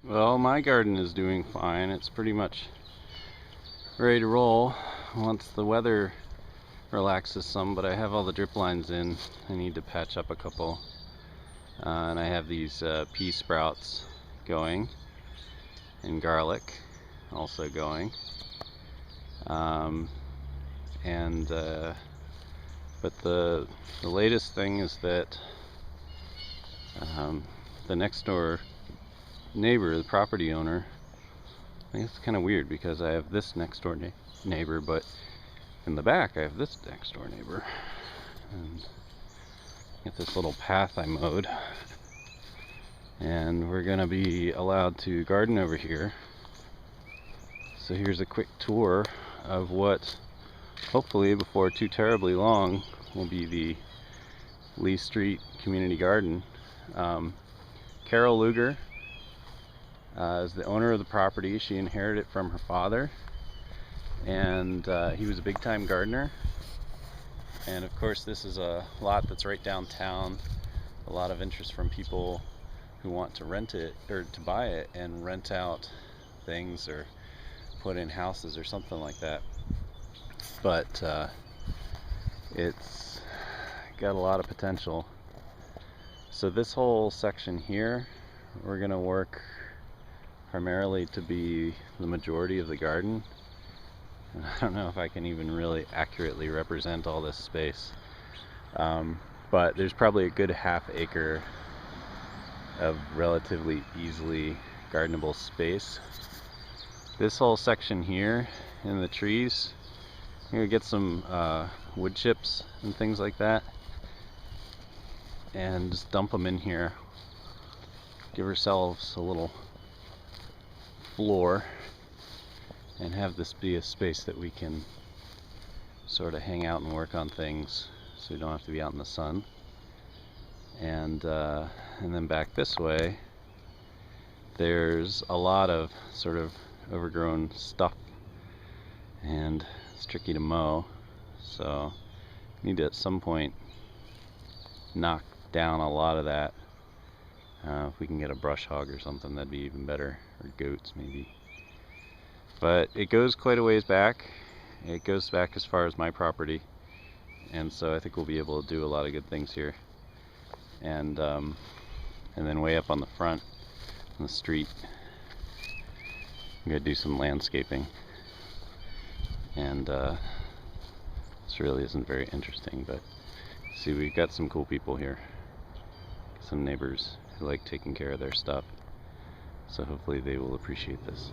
Well, my garden is doing fine. It's pretty much ready to roll once the weather relaxes some, but I have all the drip lines in. I need to patch up a couple. And I have these pea sprouts going, and garlic also going. Um, and but the latest thing is that the next door neighbor, the property owner, I guess it's kind of weird because I have this next door neighbor, but in the back I have this next door neighbor. And get this little path I mowed, and we're gonna be allowed to garden over here. So here's a quick tour of what hopefully before too terribly long will be the Lee Street Community Garden. Carol Luger is the owner of the property. She inherited it from her father, and he was a big-time gardener. And of course this is a lot that's right downtown. A lot of interest from people who want to rent it or to buy it and rent out things or put in houses or something like that. But it's got a lot of potential. So this whole section here, we're gonna work primarily to be the majority of the garden. And I don't know if I can even really accurately represent all this space, but there's probably a good half acre of relatively easily gardenable space. This whole section here in the trees, you're gonna get some wood chips and things like that and just dump them in here. Give ourselves a little floor and have this be a space that we can sort of hang out and work on things so we don't have to be out in the sun. And then back this way there's a lot of sort of overgrown stuff and it's tricky to mow, so need to at some point knock down a lot of that. If we can get a brush hog or something, that'd be even better, or goats maybe. But it goes quite a ways back. It goes back as far as my property, and so I think we'll be able to do a lot of good things here. And then way up on the front, on the street, I'm gonna do some landscaping. And this really isn't very interesting, but see, we've got some cool people here, some neighbors who like taking care of their stuff, so hopefully they will appreciate this.